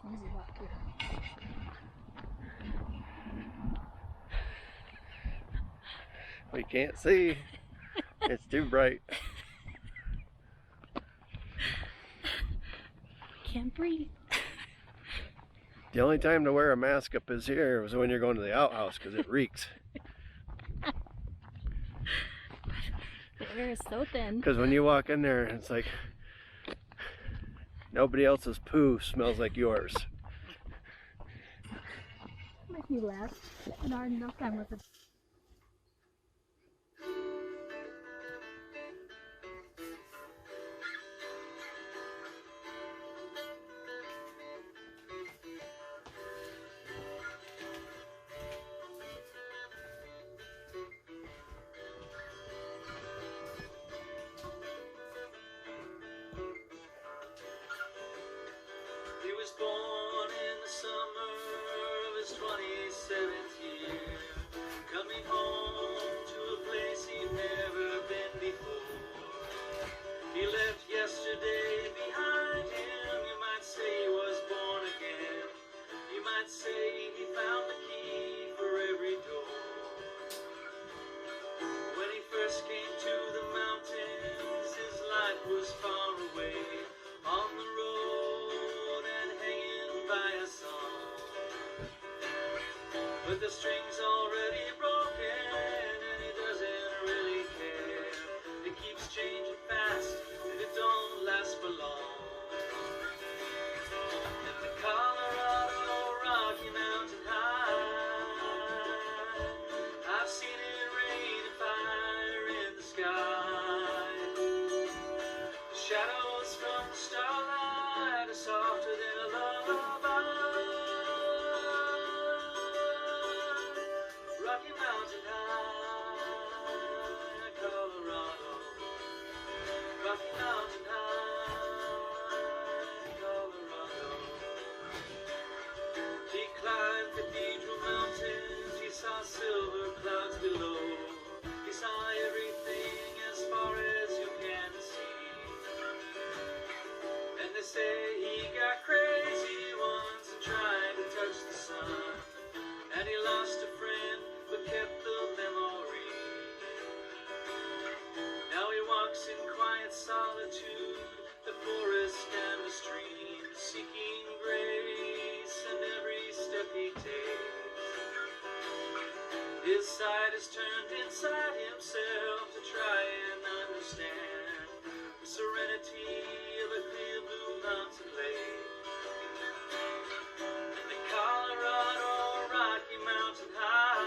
Easy walk here. We can't see. It's too bright. Can't breathe. The only time to wear a mask up is here was when you're going to the outhouse because it reeks. The air is so thin. Because when you walk in there, it's like nobody else's poo smells like yours. Make me laugh. And our enough time with it. He was born in the summer of his 27th year, coming home to a place he'd never been before. He left yesterday behind him. You might say he was born again. You might say he found the key for every door. When he first came to the mountains, his life was far away, on the road and hanging by a song. But the string's already broken and he doesn't really care. It keeps changing fast and it don't last for long. In the Colorado Rocky Mountain High, I've seen it rain and fire in the sky. The shadows from the starlight are softer than a lullaby. Rocky Mountain High, Colorado. Rocky Mountain High, Colorado. He climbed Cathedral Mountains, he saw silver clouds below. He saw everything as far as you can see. And they say he got crazy once and tried to touch the sun. And he lost a friend but kept the memory. Now he walks in quiet solitude, the forest and the stream, seeking grace in every step he takes. His sight is turned inside himself to try and understand the serenity of a clear blue mountain lake. In the Colorado Rocky Mountain High,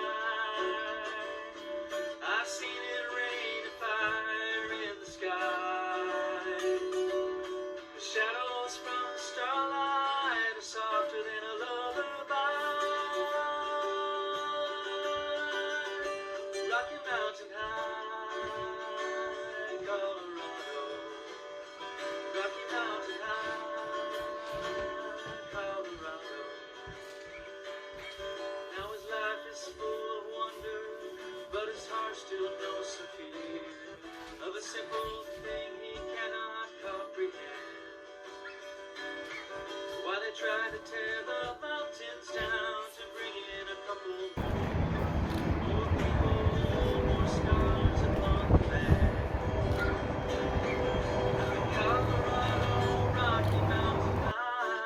I've seen it rain and fire in the sky. The shadows from the starlight are softer than a lullaby. Rocky Mountain High, Colorado. Rocky Mountain High, Colorado. Now his life is full of wonder, but his heart still knows some fear of a simple thing he cannot comprehend. While they try to tear the mountains down to bring in a couple more people, more stars upon the land. The Colorado Rocky Mountain High,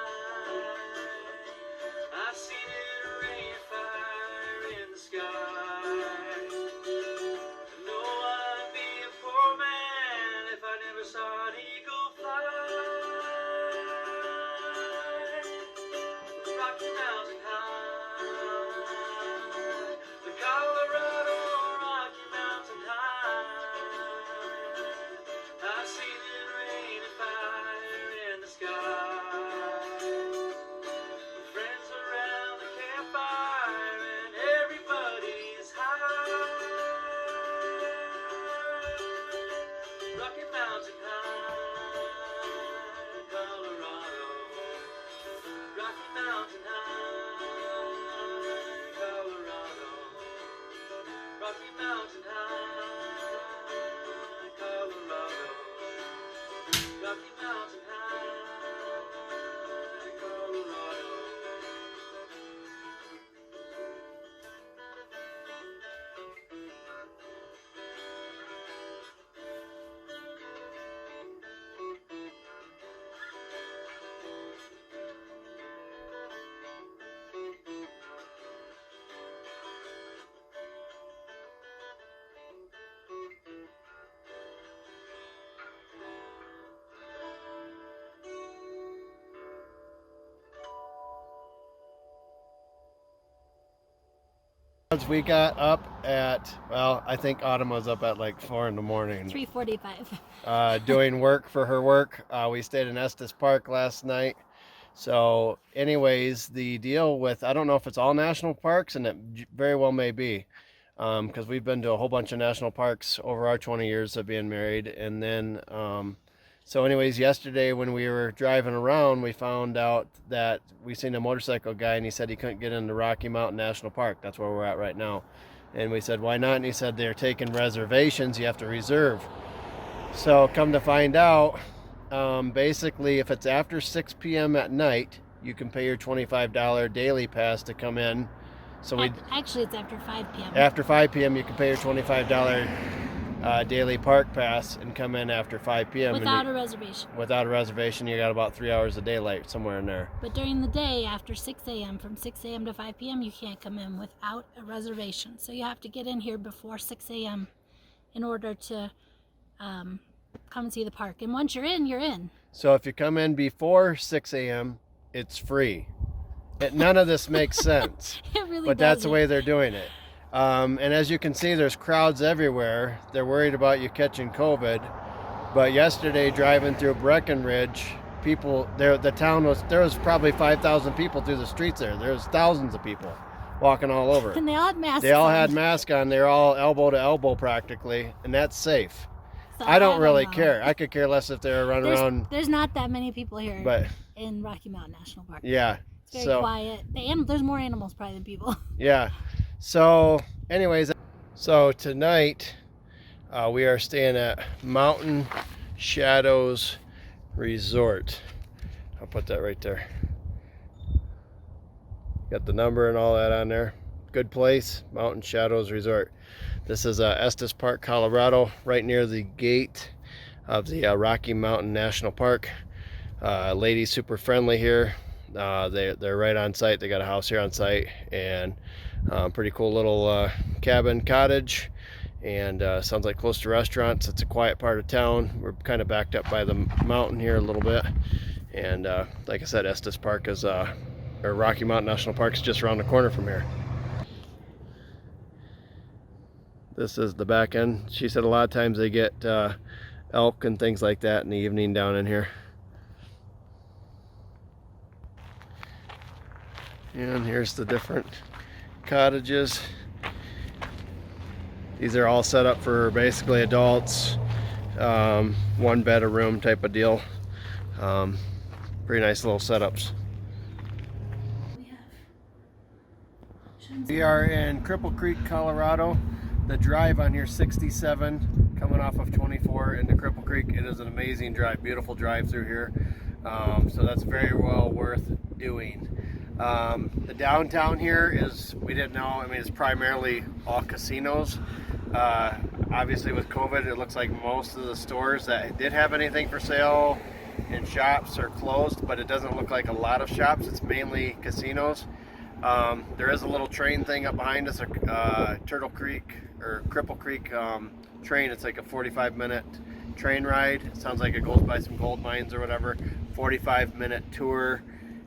I've seen it rain fire in the sky. No, I'd be a poor man if I never saw an eagle fly. Rocky Mountain High, the Colorado Rocky Mountain High, I've seen it rain and fire in the sky. Friends around the campfire and everybody's high. Rocky Mountain High, Colorado. Rocky Mountain High, Colorado. Rocky Mountain High, Colorado. Rocky Mountain High, Colorado. We got up at, well, I think Autumn was up at like 4 in the morning. 3:45. Doing work for her work. We stayed in Estes Park last night. So anyways, the deal with, I don't know if it's all national parks, and it very well may be, because we've been to a whole bunch of national parks over our 20 years of being married. And then, so anyways, yesterday when we were driving around, we found out that we seen a motorcycle guy, and he said he couldn't get into Rocky Mountain National Park. That's where we're at right now. And we said, why not? And he said, they're taking reservations. You have to reserve. So come to find out, basically, if it's after 6 p.m. at night, you can pay your $25 daily pass to come in. So Actually, it's after 5 p.m. After 5 p.m., you can pay your $25 daily park pass and come in after 5 p.m. Without a reservation. Without a reservation, you got about 3 hours of daylight somewhere in there. But during the day, after 6 a.m., from 6 a.m. to 5 p.m., you can't come in without a reservation. So you have to get in here before 6 a.m. in order to come and see the park. And once you're in, you're in. So if you come in before 6 a.m., it's free. None of this makes sense. It really but that's the way they're doing it. And as you can see, there's crowds everywhere. They're worried about you catching COVID. But yesterday, driving through Breckenridge, people there, there was probably 5,000 people through the streets there. There was thousands of people walking all over. And they all had masks. They all had masks on. They're all elbow to elbow practically, and that's safe. So I don't really care. I could care less if they're running around. There's not that many people here in Rocky Mountain National Park. Yeah. It's very quiet. There's more animals probably than people. Yeah. So anyways, so tonight we are staying at Mountain Shadows Resort. I'll put that right there. Got the number and all that on there. Good place, Mountain Shadows Resort. This is Estes Park, Colorado, right near the gate of the Rocky Mountain National Park. Ladies super friendly here. They're right on site. They got a house here on site, and pretty cool little cabin cottage, and sounds like close to restaurants. It's a quiet part of town. We're kind of backed up by the mountain here a little bit, and like I said, Estes Park is or Rocky Mountain National Park is just around the corner from here. This is the back end. She said a lot of times they get elk and things like that in the evening down in here. And here's the different cottages. These are all set up for basically adults, one bed a room type of deal. Pretty nice little setups. We are in Cripple Creek, Colorado. The drive on here 67 coming off of 24 into Cripple Creek. It is an amazing drive, beautiful drive through here. So that's very well worth doing. The downtown here is, we didn't know, I mean, it's primarily all casinos. Obviously with COVID, it looks like most of the stores that did have anything for sale and shops are closed, but it doesn't look like a lot of shops. It's mainly casinos. There is a little train thing up behind us, Turtle Creek or Cripple Creek train. It's like a 45-minute train ride. It sounds like it goes by some gold mines or whatever. 45-minute tour,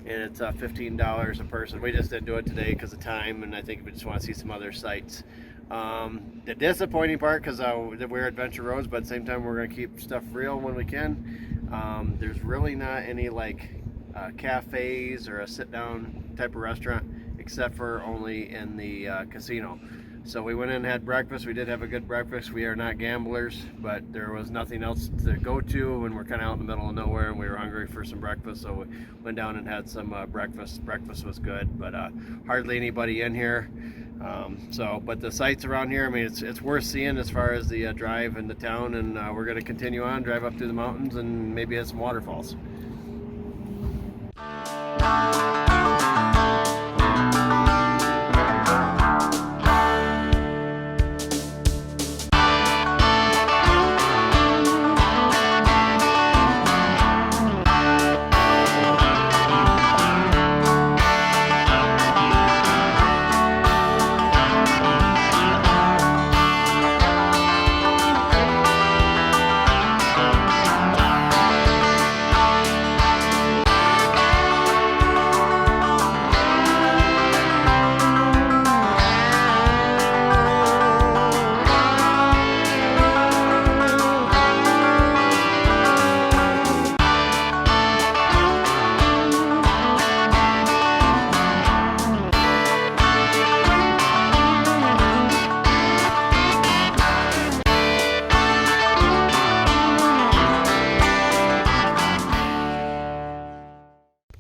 and it's $15 a person. We just didn't do it today because of time, and I think we just want to see some other sites. The disappointing part, because we're Adventure Roads, but at the same time we're going to keep stuff real when we can. There's really not any like cafes or a sit-down type of restaurant, except for only in the casino. So we went in and had breakfast. We did have a good breakfast. We are not gamblers, but there was nothing else to go to, and we're kind of out in the middle of nowhere, and we were hungry for some breakfast, so we went down and had some breakfast. Breakfast was good, but hardly anybody in here. But the sights around here, I mean, it's worth seeing as far as the drive in the town, and we're going to continue on, drive up through the mountains, and maybe hit some waterfalls.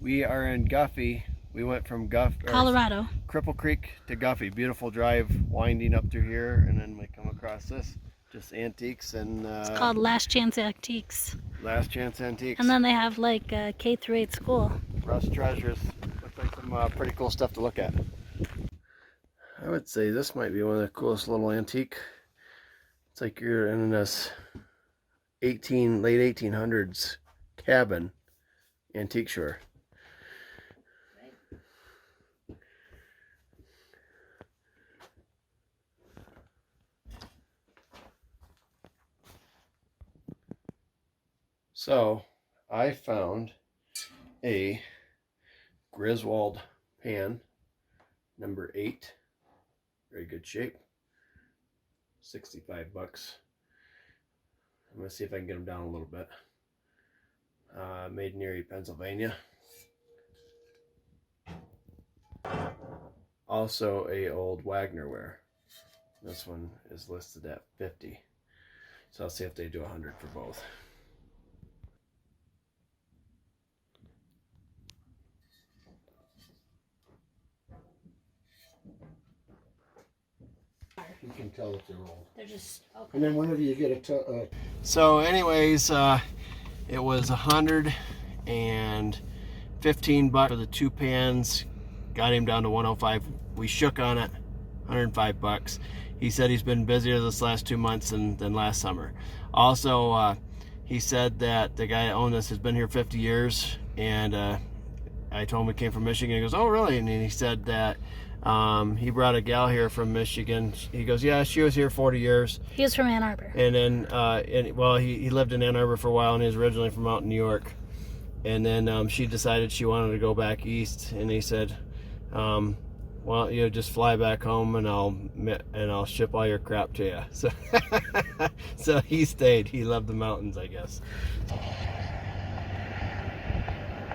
We are in Guffey. We went from Colorado. Cripple Creek to Guffey. Beautiful drive winding up through here, and then we come across this. Just antiques and It's called Last Chance Antiques. Last Chance Antiques. And then they have like a K through 8 school. Rust treasures. Looks like some pretty cool stuff to look at. I would say this might be one of the coolest little antique. It's like you're in this late 1800s cabin antique store. So I found a Griswold pan, number 8, very good shape, 65 bucks. I'm gonna see if I can get them down a little bit. Made in Erie, Pennsylvania. Also a old Wagner ware. This one is listed at 50. So I'll see if they do 100 for both. You can tell if they're old. They're just okay. And then whenever you get a So anyways, it was 115 bucks for the 2 pans. Got him down to 105. We shook on it, 105 bucks. He said he's been busier this last 2 months than last summer. Also, he said that the guy that owned this has been here 50 years, and I told him we came from Michigan. He goes, "Oh, really?" And he said that he brought a gal here from Michigan. He goes, "Yeah, she was here 40 years." He was from Ann Arbor. And then, he lived in Ann Arbor for a while, and he was originally from out in New York. And then she decided she wanted to go back east, and he said, "Well, you just fly back home, and I'll ship all your crap to you." So, so he stayed. He loved the mountains, I guess.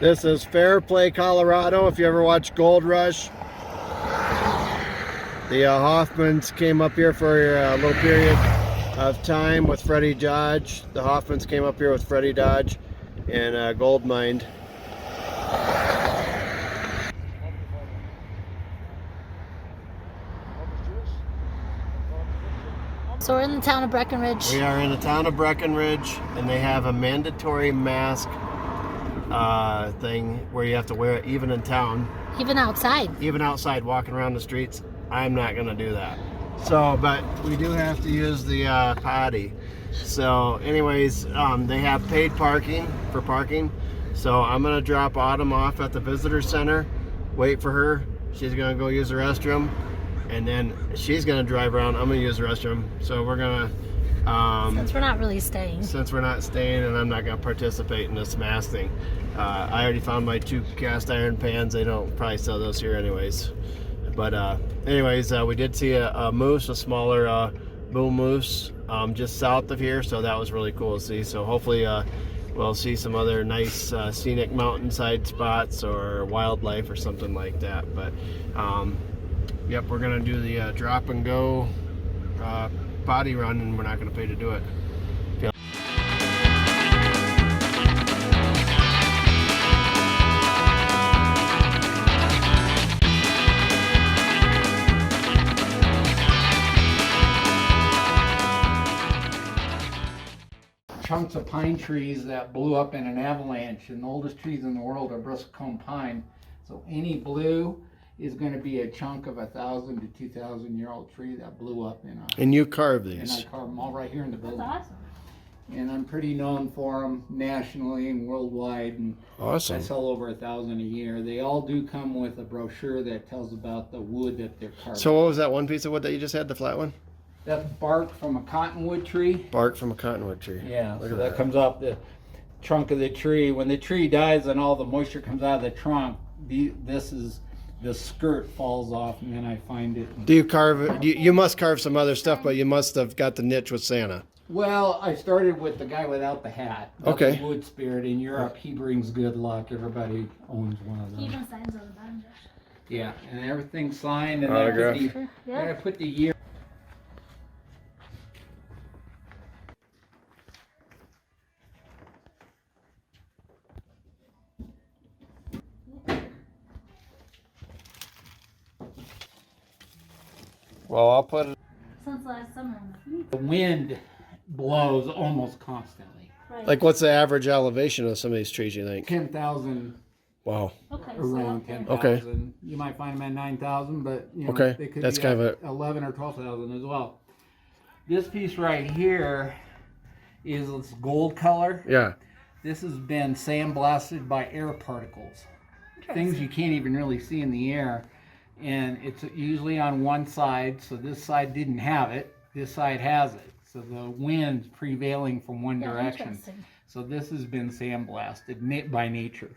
This is Fairplay, Colorado. If you ever watch Gold Rush. The Hoffmans came up here for a little period of time with Freddie Dodge. The Hoffmans came up here with Freddie Dodge and gold mined. So we're in the town of Breckenridge. We are in the town of Breckenridge, and they have a mandatory mask thing where you have to wear it even in town. Even outside. Even outside, walking around the streets. I'm not gonna do that. So, but we do have to use the potty. So anyways, they have paid parking for parking. So I'm gonna drop Autumn off at the visitor center, wait for her. She's gonna go use the restroom, and then she's gonna drive around. I'm gonna use the restroom. So we're gonna, since we're not really staying. Since we're not staying, and I'm not gonna participate in this mask thing. I already found my 2 cast iron pans. They don't probably sell those here anyways. But anyways, we did see a moose, a smaller bull moose, just south of here, so that was really cool to see. So hopefully we'll see some other nice scenic mountainside spots or wildlife or something like that. But yep, we're gonna do the drop and go potty run, and we're not gonna pay to do it. chunks of pine trees that blew up in an avalanche, and the oldest trees in the world are bristlecone pine. So any blue is going to be a chunk of 1,000 to 2,000 year old tree that blew up in a. And you carve And these. I carve them all right here in the building. That's awesome. And I'm pretty known for them nationally and worldwide, and Awesome. I sell over 1,000 a year. They all do come with a brochure that tells about the wood that they're carving. So what was that one piece of wood that you just had, the flat one? That's bark from a cottonwood tree. Bark from a cottonwood tree. Yeah, Look so at that that. comes off the trunk of the tree. When the tree dies and all the moisture comes out of the trunk, the skirt falls off, and then I find it. Do you carve it? You must carve some other stuff, but you must have got the niche with Santa. Well, I started with the guy without the hat. That's Okay. the wood spirit in Europe. He brings good luck. Everybody owns one of He them. even signs on the bottom. Yeah, and everything's signed, and Autograph. I put the year. Well, I'll put it. Since last summer. The wind blows almost constantly. Right. Like, what's the average elevation of some of these trees, you think? 10,000, Wow. Okay. around So, 10,000. Okay. You might find them at 9,000, but you know, Okay, they could that's be kind at of 11 or 12,000 as well. This piece right here is this gold color. Yeah. This has been sandblasted by air particles, things you can't even really see in the air. And it's usually on one side, so this side didn't have it. This side has it. So the wind's prevailing from one direction. interesting. So this has been sandblasted by nature.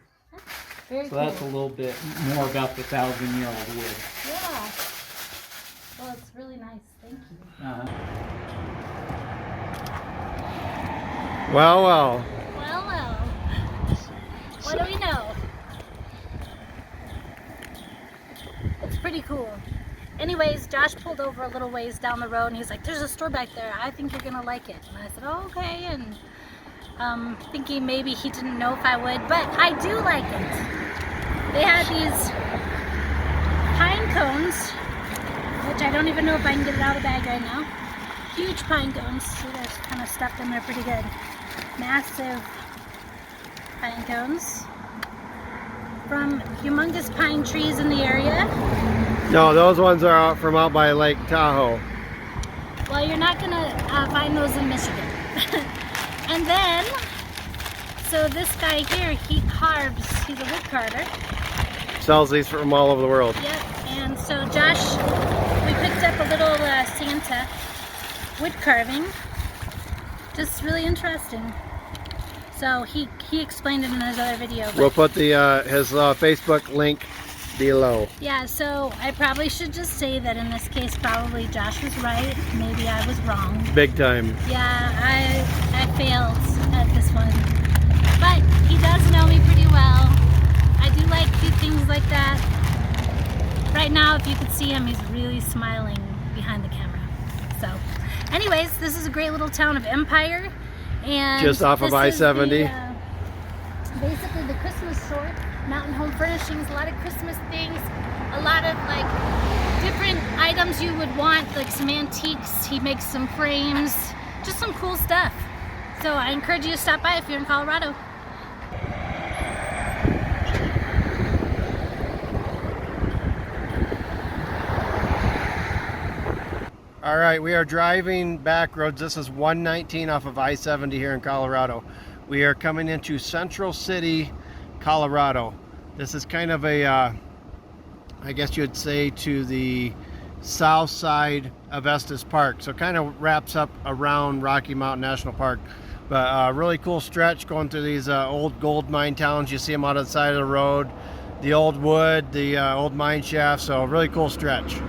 Very So cool. that's a little bit more about the 1,000-year-old wood. Yeah. Well, it's really nice. Thank you. Well. Well. What do we know? It's pretty cool. Anyways, Josh pulled over a little ways down the road and he's like, there's a store back there. I think you're going to like it. And I said, oh, okay. And thinking maybe he didn't know if I would, but I do like it. They had these pine cones, which I don't even know if I can get it out of the bag right now. Huge pine cones. See, they're kind of stuffed in there pretty good. Massive pine cones from humongous pine trees in the area. No, those ones are out from out by Lake Tahoe. Well, you're not gonna find those in Michigan. And then, so this guy here, he carves, he's a wood carver. Sells these from all over the world. Yep, and so Josh, we picked up a little Santa wood carving. Just really interesting. So he explained it in his other video. But We'll put the his Facebook link below. yeah, so I probably should just say that in this case, probably Josh was right. Maybe I was wrong. Big time. Yeah, I failed at this one. But he does know me pretty well. I do like cute things like that. Right now, if you could see him, he's really smiling behind the camera. So, anyways, this is a great little town of Empire. And Just off of this is I-70. basically the Christmas store. Mountain Home Furnishings, a lot of Christmas things, a lot of like different items you would want, like some antiques. He makes some frames, just some cool stuff. So I encourage you to stop by if you're in Colorado. All right, we are driving back roads. This is 119 off of I-70 here in Colorado. We are coming into Central City, Colorado. This is kind of a, I guess you'd say, to the south side of Estes Park. So kind of wraps up around Rocky Mountain National Park. But really cool stretch going through these old gold mine towns. You see them out on the side of the road. The old wood, the old mine shaft. So really cool stretch.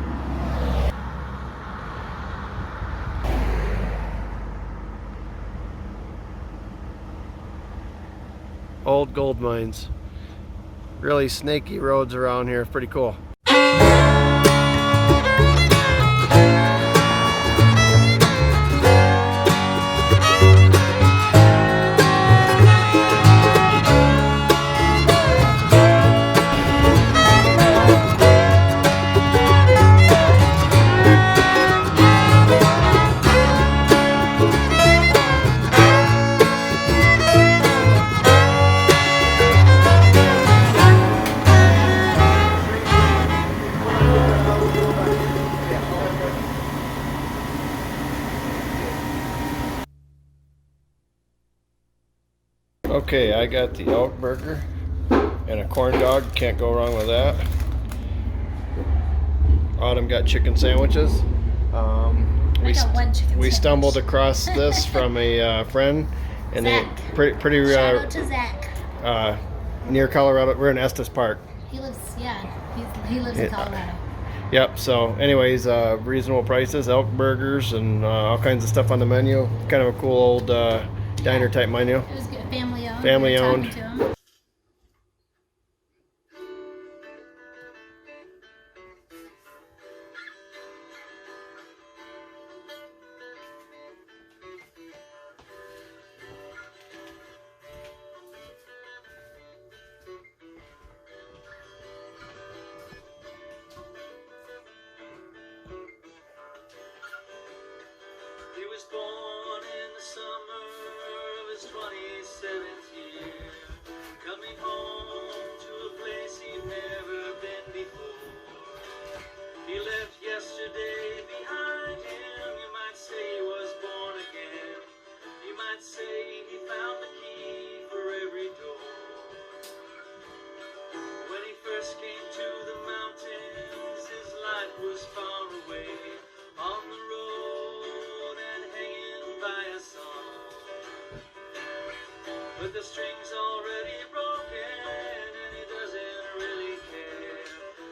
Old gold mines. Really snaky roads around here. Pretty cool. Okay, I got the Elk Burger and a corn dog. Can't go wrong with that. Autumn got chicken sandwiches. We stumbled across this from a friend, and they pretty Shout out to Zach. near Colorado. We're in Estes Park. He lives, he lives in Colorado. Yep. So, anyways, reasonable prices, Elk Burgers, and all kinds of stuff on the menu. Kind of a cool old diner type menu. It was good. Family owned. Family We were owned. talking to him. born in the summer of his 27th year, coming home to a place he'd never been before. He left yesterday behind him. You might say he was born again. You might say he found the key for every door. When he first came to the mountains, his life was far away, on the road and hanging by a song. But the string's already broken and he doesn't really care.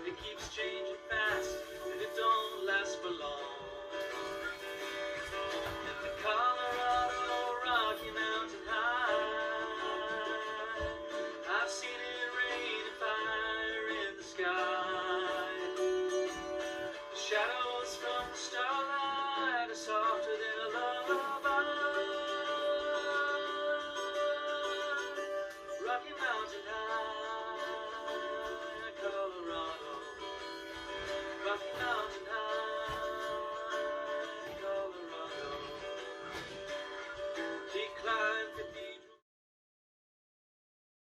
It keeps changing fast and it don't last for long. In the Colorado Rocky Mountain High, I've seen it rain and fire in the sky. The shadows from the starlight are softer than a lullaby. Rocky Mountain High, Colorado. Rocky Mountain High.